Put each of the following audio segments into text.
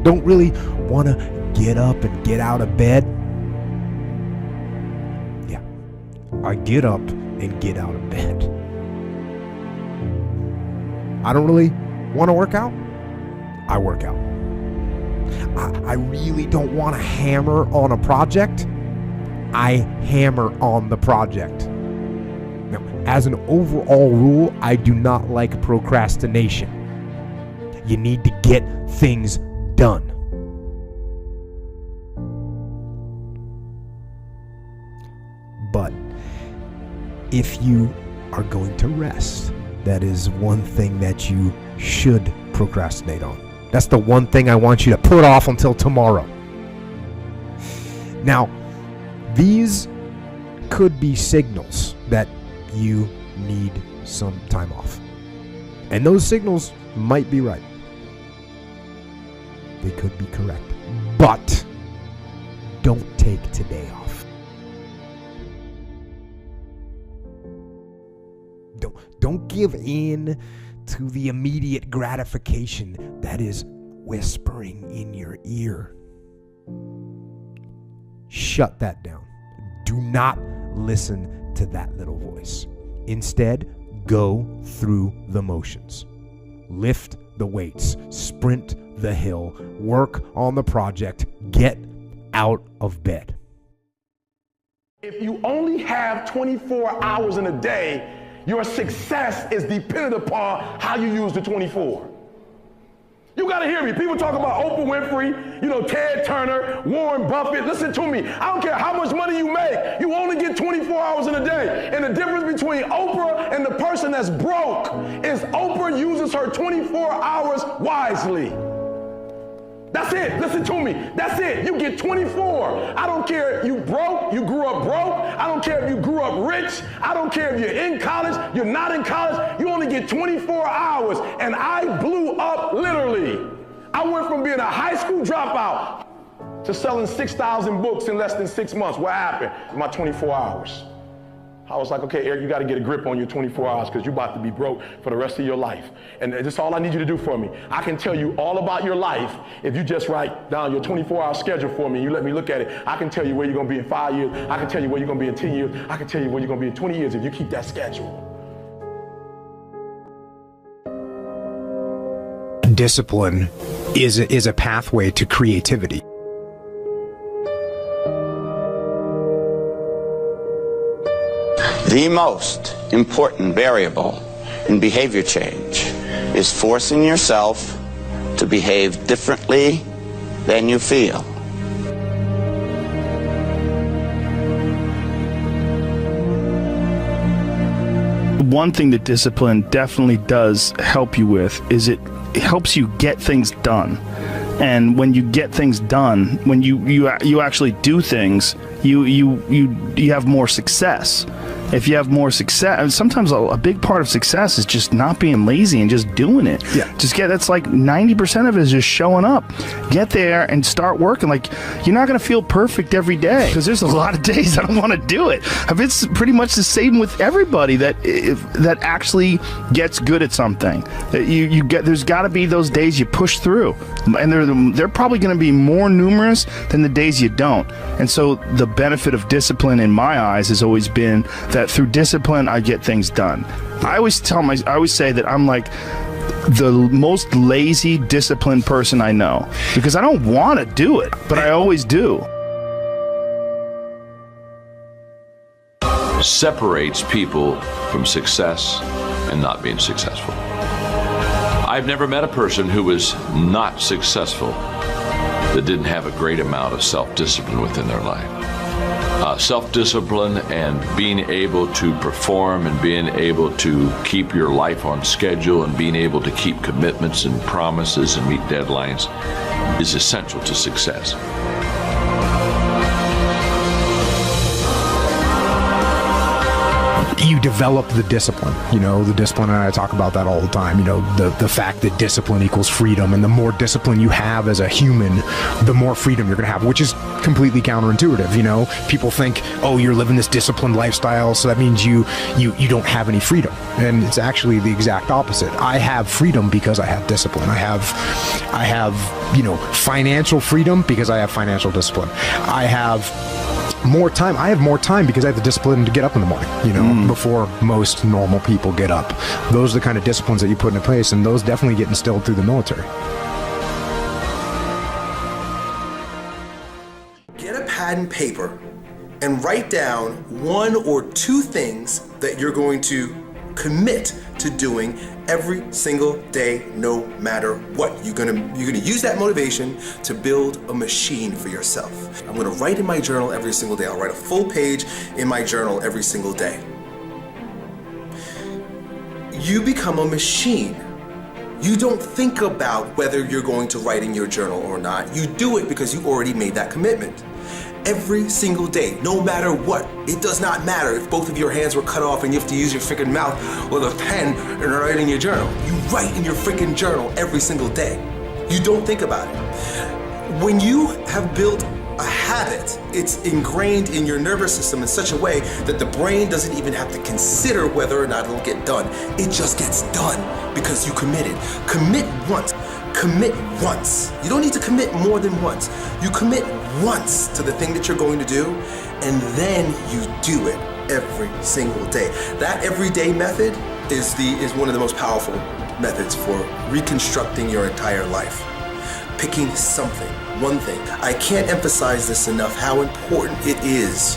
Don't really want to get up and get out of bed? Yeah, I get up and get out of bed. I don't really want to work out? I work out. I really don't want to hammer on a project? I hammer on the project. Now, as an overall rule, I do not like procrastination. You need to get things done. But if you are going to rest, that is one thing that you should procrastinate on. That's the one thing I want you to put off until tomorrow. Now, these could be signals that you need some time off. And those signals might be right. They could be correct. But don't take today off. Don't give in to the immediate gratification that is whispering in your ear. Shut that down. Do not listen to that little voice. Instead, go through the motions. Lift the weights, sprint the hill, work on the project, get out of bed. If you only have 24 hours in a day, your success is dependent upon how you use the 24. You gotta hear me. People talk about Oprah Winfrey, Ted Turner, Warren Buffett. Listen to me. I don't care how much money you make. You only get 24 hours in a day. And the difference between Oprah and the person that's broke is Oprah uses her 24 hours wisely. That's it. Listen to me. That's it. You get 24. I don't care if you broke, you grew up broke. I don't care if you grew up rich. I don't care if you're in college, you're not in college. You only get 24 hours. And I blew up literally. I went from being a high school dropout to selling 6,000 books in less than 6 months. What happened? My 24 hours. I was like, okay, Eric, you got to get a grip on your 24 hours because you're about to be broke for the rest of your life. And that's all I need you to do for me. I can tell you all about your life if you just write down your 24-hour schedule for me and you let me look at it. I can tell you where you're going to be in 5 years. I can tell you where you're going to be in 10 years. I can tell you where you're going to be in 20 years if you keep that schedule. Discipline is a pathway to creativity. The most important variable in behavior change is forcing yourself to behave differently than you feel. One thing that discipline definitely does help you with is it helps you get things done. And when you get things done, when you actually do things, you have more success. If you have more success, and sometimes a big part of success is just not being lazy and just doing it. Yeah. That's like 90% of it is just showing up. Get there and start working. Like, you're not going to feel perfect every day because there's a lot of days I don't want to do it. It's pretty much the same with everybody that actually gets good at something. There's got to be those days you push through, and they're probably going to be more numerous than the days you don't. And so the benefit of discipline in my eyes has always been that through discipline I get things done. I always say that I'm like the most lazy, disciplined person I know because I don't want to do it, but I always do. Separates people from success and not being successful. I've never met a person who was not successful that didn't have a great amount of self-discipline within their life. Self-discipline and being able to perform and being able to keep your life on schedule and being able to keep commitments and promises and meet deadlines is essential to success. you develop the discipline, the discipline, and I talk about that all the time, the fact that discipline equals freedom, and the more discipline you have as a human, the more freedom you're going to have, which is completely counterintuitive. People think, oh, you're living this disciplined lifestyle, so that means you don't have any freedom. And it's actually the exact opposite. I have freedom because I have discipline. I have financial freedom because I have financial discipline. I have more time. I have more time because I have the discipline to get up in the morning, before most normal people get up. Those are the kind of disciplines that you put into place, and those definitely get instilled through the military. Get a pad and paper and write down 1 or 2 things that you're going to commit to doing every single day, no matter what. You're gonna use that motivation to build a machine for yourself. I'm gonna write in my journal every single day. I'll write a full page in my journal every single day. You become a machine. You don't think about whether you're going to write in your journal or not. You do it because you already made that commitment. Every single day, no matter what. It does not matter if both of your hands were cut off and you have to use your freaking mouth or the pen and write in your journal. You write in your freaking journal every single day. You don't think about it. When you have built a habit, it's ingrained in your nervous system in such a way that the brain doesn't even have to consider whether or not it'll get done. It just gets done because you committed. Commit once. Commit once. You don't need to commit more than once. You commit once to the thing that you're going to do, and then you do it every single day. That everyday method is one of the most powerful methods for reconstructing your entire life. Picking something, one thing. I can't emphasize this enough, how important it is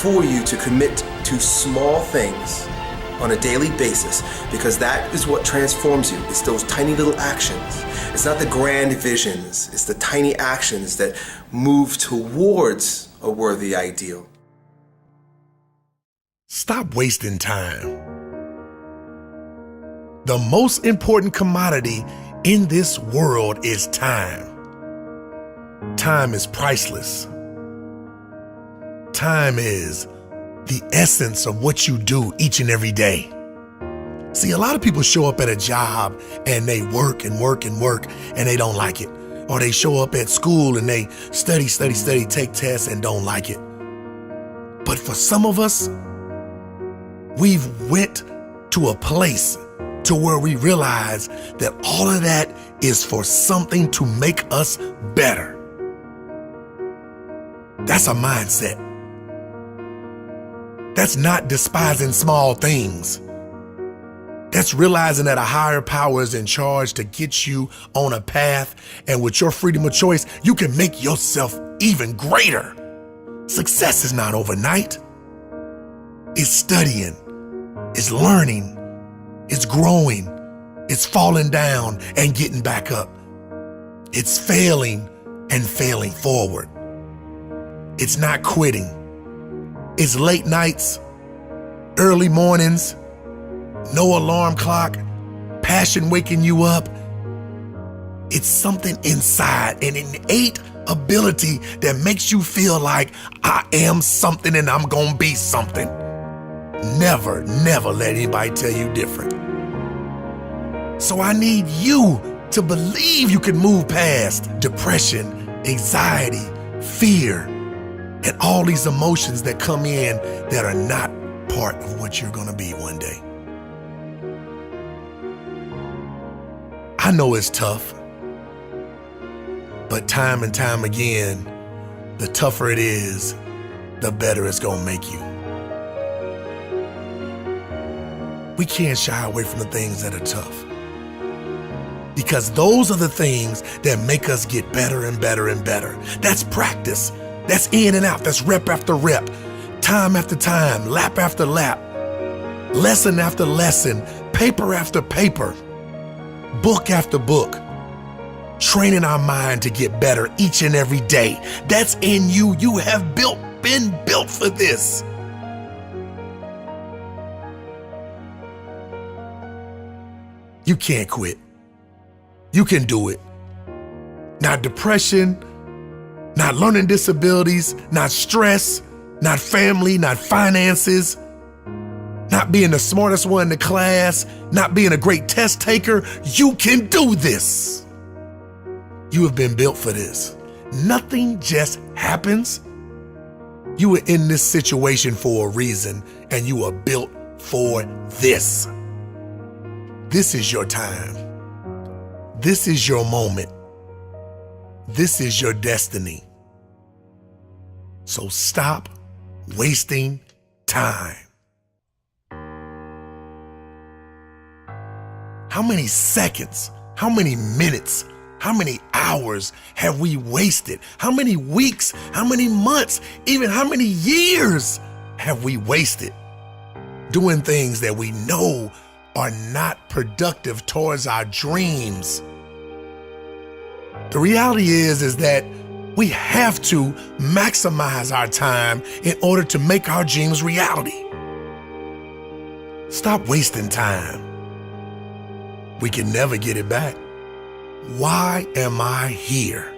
for you to commit to small things on a daily basis, because that is what transforms you. It's those tiny little actions. It's not the grand visions. It's the tiny actions that move towards a worthy ideal. Stop wasting time. The most important commodity in this world is time. Time is priceless. Time is the essence of what you do each and every day. See, a lot of people show up at a job and they work and work and work and they don't like it. Or they show up at school and they study, take tests and don't like it. But for some of us, we've went to a place to where we realize that all of that is for something to make us better. That's a mindset. That's not despising small things. That's realizing that a higher power is in charge to get you on a path, and with your freedom of choice, you can make yourself even greater. Success is not overnight. It's studying, it's learning, it's growing, it's falling down and getting back up. It's failing and failing forward. It's not quitting. It's late nights, early mornings, no alarm clock, passion waking you up. It's something inside, an innate ability that makes you feel like I am something and I'm gonna be something. Never, never let anybody tell you different. So I need you to believe you can move past depression, anxiety, fear, and all these emotions that come in that are not part of what you're gonna be one day. I know it's tough, but time and time again, the tougher it is, the better it's gonna make you. We can't shy away from the things that are tough, because those are the things that make us get better and better and better. That's practice. That's in and out. That's rep after rep, time after time, lap after lap, lesson after lesson, paper after paper, book after book, training our mind to get better each and every day. That's in you. You have been built for this. You can't quit. You can do it. Not depression, not learning disabilities, not stress, not family, not finances. not being the smartest one in the class, not being a great test taker. You can do this. You have been built for this. Nothing just happens. You were in this situation for a reason, and you are built for this. This is your time. This is your moment. This is your destiny. So stop wasting time. How many seconds, how many minutes, how many hours have we wasted? How many weeks, how many months, even how many years have we wasted doing things that we know are not productive towards our dreams? The reality is that we have to maximize our time in order to make our dreams reality. Stop wasting time. We can never get it back. Why am I here?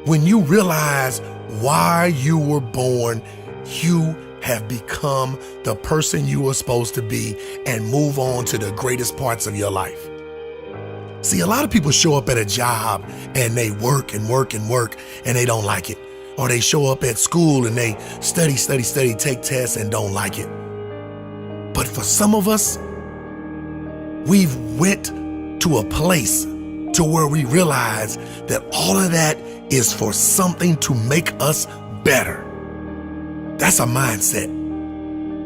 When you realize why you were born, you have become the person you were supposed to be and move on to the greatest parts of your life. See, a lot of people show up at a job and they work and work and work and they don't like it. Or they show up at school and they study, take tests and don't like it. But for some of us, we've went to a place to where we realize that all of that is for something to make us better. That's a mindset.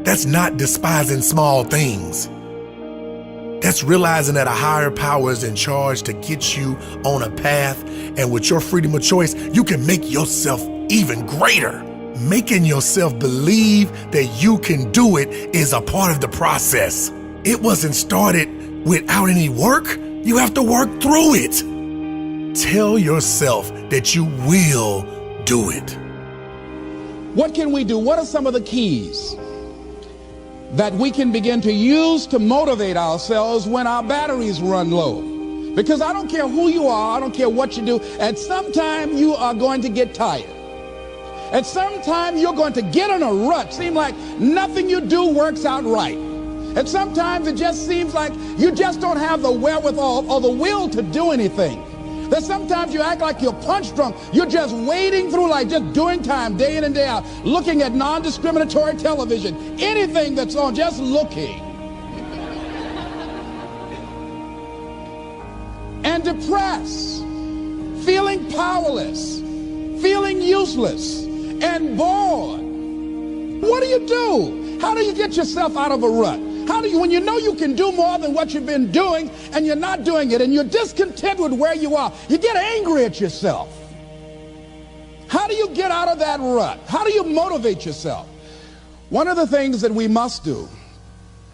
That's not despising small things. That's realizing that a higher power is in charge to get you on a path, and with your freedom of choice, you can make yourself even greater. Making yourself believe that you can do it is a part of the process. It wasn't started without any work. You have to work through it. Tell yourself that you will do it. What can we do? What are some of the keys that we can begin to use to motivate ourselves when our batteries run low? Because I don't care who you are, I don't care what you do, at some time you are going to get tired. At some time you're going to get in a rut, seem like nothing you do works out right. And sometimes it just seems like you just don't have the wherewithal or the will to do anything. That sometimes you act like you're punch drunk. You're just wading through life, just doing time day in and day out, looking at non-discriminatory television, anything that's on, just looking. And depressed, feeling powerless, feeling useless, and bored. What do? How do you get yourself out of a rut? How do you, when you know you can do more than what you've been doing and you're not doing it and you're discontent with where you are, you get angry at yourself. How do you get out of that rut? How do you motivate yourself? One of the things that we must do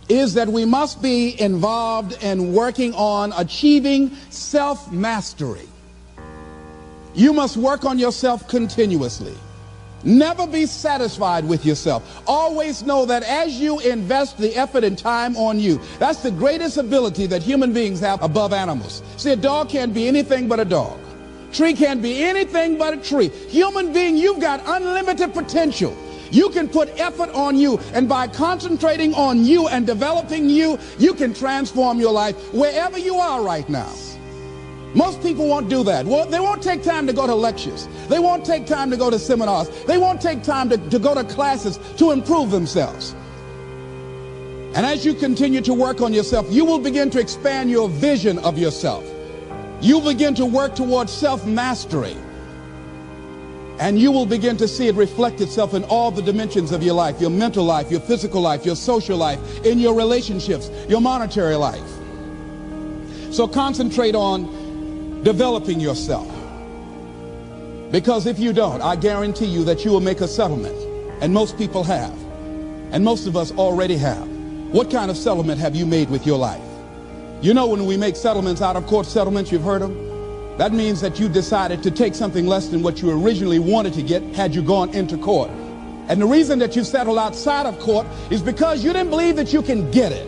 is that we must be involved in working on achieving self-mastery. You must work on yourself continuously. Never be satisfied with yourself. Always know that as you invest the effort and time on you, that's the greatest ability that human beings have above animals. See, a dog can't be anything but a dog. Tree can't be anything but a tree. Human being, you've got unlimited potential. You can put effort on you, and by concentrating on you and developing you, you can transform your life wherever you are right now. Most people won't do that. Well, they won't take time to go to lectures. They won't take time to go to seminars. They won't take time to go to classes to improve themselves. And as you continue to work on yourself, you will begin to expand your vision of yourself. You begin to work towards self-mastery. And you will begin to see it reflect itself in all the dimensions of your life, your mental life, your physical life, your social life, in your relationships, your monetary life. So concentrate on developing yourself. Because if you don't, I guarantee you that you will make a settlement. And most people have. And most of us already have. What kind of settlement have you made with your life? You know, when we make settlements, out of court settlements, you've heard them? That means that you decided to take something less than what you originally wanted to get had you gone into court. And the reason that you settled outside of court is because you didn't believe that you can get it.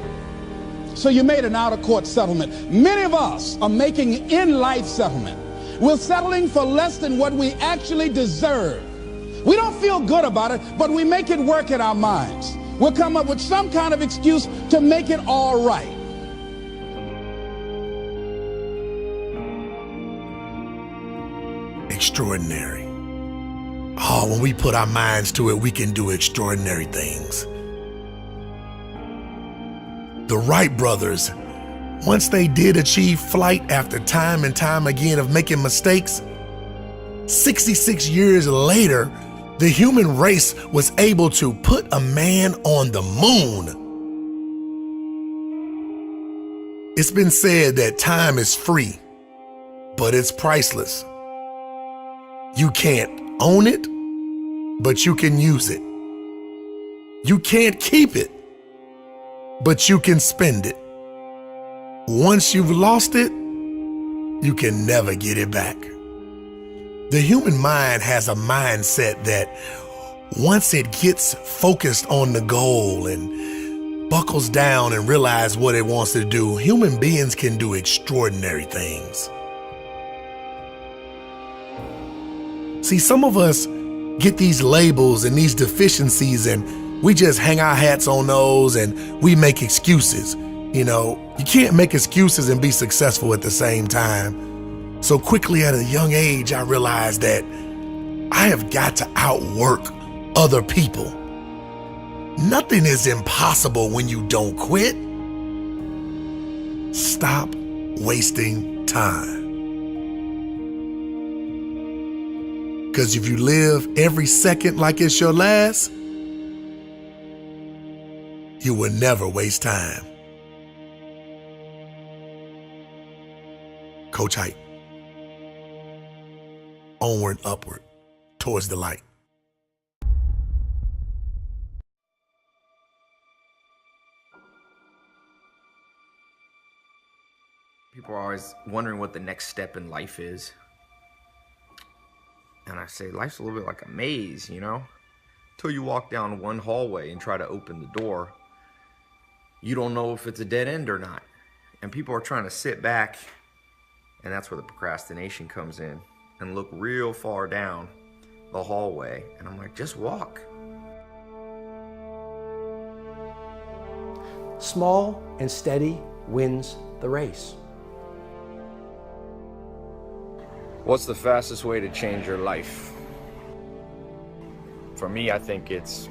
So you made an out-of-court settlement. Many of us are making in-life settlement. We're settling for less than what we actually deserve. We don't feel good about it, but we make it work in our minds. We'll come up with some kind of excuse to make it all right. Extraordinary. Oh, when we put our minds to it, we can do extraordinary things. The Wright brothers, once they did achieve flight after time and time again of making mistakes, 66 years later, the human race was able to put a man on the moon. It's been said that time is free, but it's priceless. You can't own it, but you can use it. You can't keep it, but you can spend it. Once you've lost it, you can never get it back. The human mind has a mindset that once it gets focused on the goal and buckles down and realizes what it wants to do, human beings can do extraordinary things. See, some of us get these labels and these deficiencies and we just hang our hats on those and we make excuses. You know, you can't make excuses and be successful at the same time. So quickly at a young age, I realized that I have got to outwork other people. Nothing is impossible when you don't quit. Stop wasting time. Because if you live every second like it's your last, you will never waste time. Coach Hype. Onward, upward, towards the light. People are always wondering what the next step in life is. And I say, life's a little bit like a maze, you know? Until you walk down one hallway and try to open the door, you don't know if it's a dead end or not. And people are trying to sit back, and that's where the procrastination comes in, and look real far down the hallway. And I'm like, just walk. Small and steady wins the race. What's the fastest way to change your life? For me, I think it's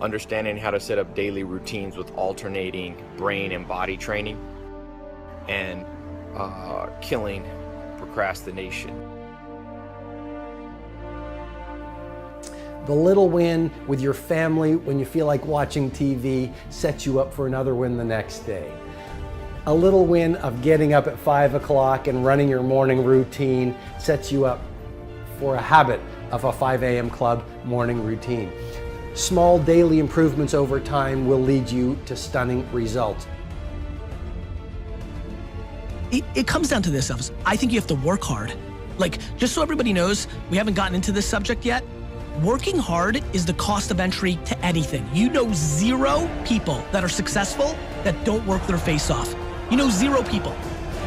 understanding how to set up daily routines with alternating brain and body training and killing procrastination. The little win with your family when you feel like watching TV sets you up for another win the next day. A little win of getting up at 5 o'clock and running your morning routine sets you up for a habit of a 5 a.m. club morning routine. Small daily improvements over time will lead you to stunning results. It comes down to this, Elvis. I think you have to work hard. Like, just so everybody knows, we haven't gotten into this subject yet. Working hard is the cost of entry to anything. You know 0 people that are successful that don't work their face off. You know 0 people.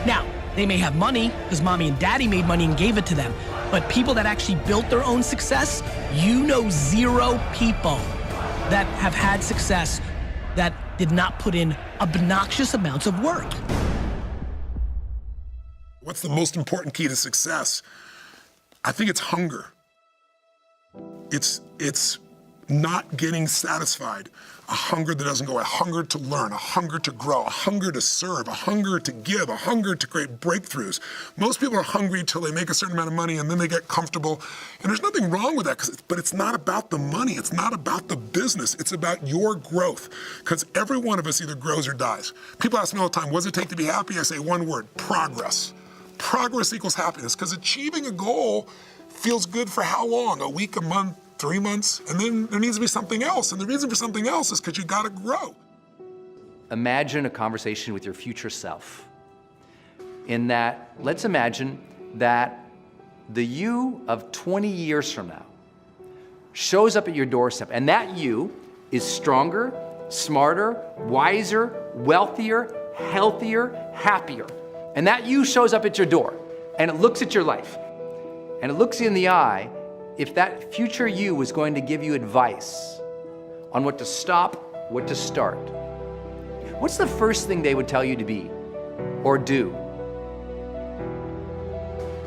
Now, they may have money because mommy and daddy made money and gave it to them. But people that actually built their own success, you know 0 people that have had success that did not put in obnoxious amounts of work. What's the most important key to success? I think it's hunger. It's not getting satisfied. A hunger that doesn't go away, a hunger to learn, a hunger to grow, a hunger to serve, a hunger to give, a hunger to create breakthroughs. Most people are hungry until they make a certain amount of money and then they get comfortable. And there's nothing wrong with that, but it's not about the money. It's not about the business. It's about your growth. Because every one of us either grows or dies. People ask me all the time, what does it take to be happy? I say one word, progress. Progress equals happiness, because achieving a goal feels good for how long? A week, a month, 3 months, and then there needs to be something else. And the reason for something else is because you gotta grow. Imagine a conversation with your future self. In that, let's imagine that the you of 20 years from now shows up at your doorstep, and that you is stronger, smarter, wiser, wealthier, healthier, happier. And that you shows up at your door, and it looks at your life, and it looks you in the eye. If that future you was going to give you advice, on what to stop, what to start, what's the first thing they would tell you to be or do?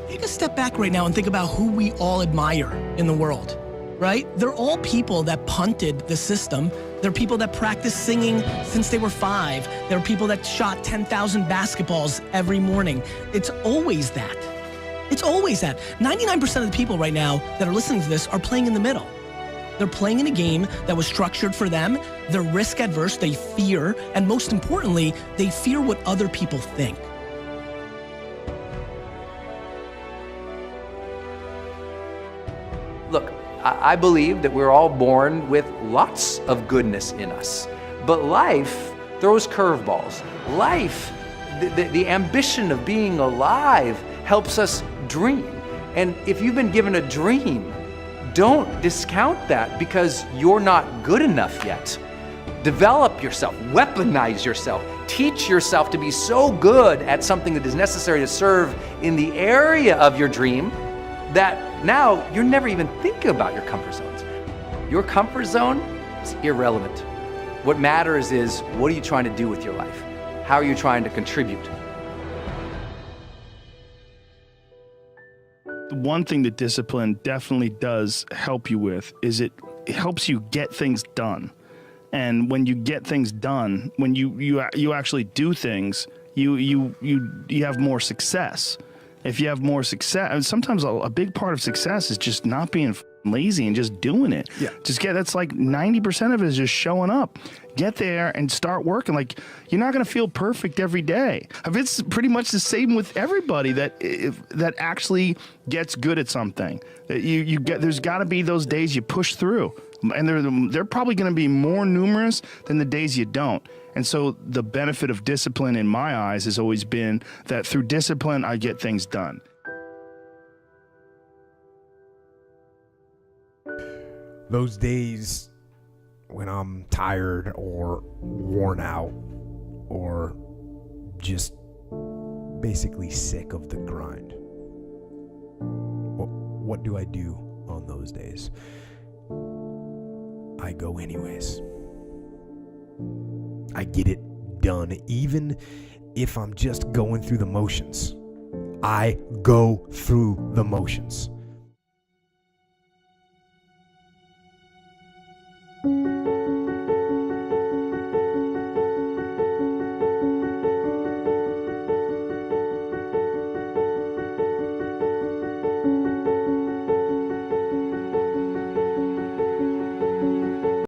Take a step back right now and think about who we all admire in the world, right? They're all people that punted the system. They're people that practiced singing since they were 5. There are people that shot 10,000 basketballs every morning. It's always that. It's always that. 99% of the people right now that are listening to this are playing in the middle. They're playing in a game that was structured for them. They're risk adverse, they fear, and most importantly, they fear what other people think. Look, I believe that we're all born with lots of goodness in us, but life throws curveballs. Life, the ambition of being alive helps us dream. And if you've been given a dream, don't discount that because you're not good enough yet. Develop yourself, weaponize yourself, teach yourself to be so good at something that is necessary to serve in the area of your dream that now you're never even thinking about your comfort zones. Your comfort zone is irrelevant. What matters is, what are you trying to do with your life? How are you trying to contribute? The one thing that discipline definitely does help you with is it helps you get things done. And when you get things done, when you actually do things, you have more success. If you have more success, and sometimes a big part of success is just not being lazy and just doing it. Yeah. That's like 90% of it is just showing up. Get there and start working. Like, you're not going to feel perfect every day. It's pretty much the same with everybody that actually gets good at something. There's got to be those days you push through. And they're probably going to be more numerous than the days you don't. And so the benefit of discipline in my eyes has always been that through discipline, I get things done. Those days when I'm tired or worn out or just basically sick of the grind. What do I do on those days? I go anyways. I get it done, even if I'm just going through the motions. I go through the motions.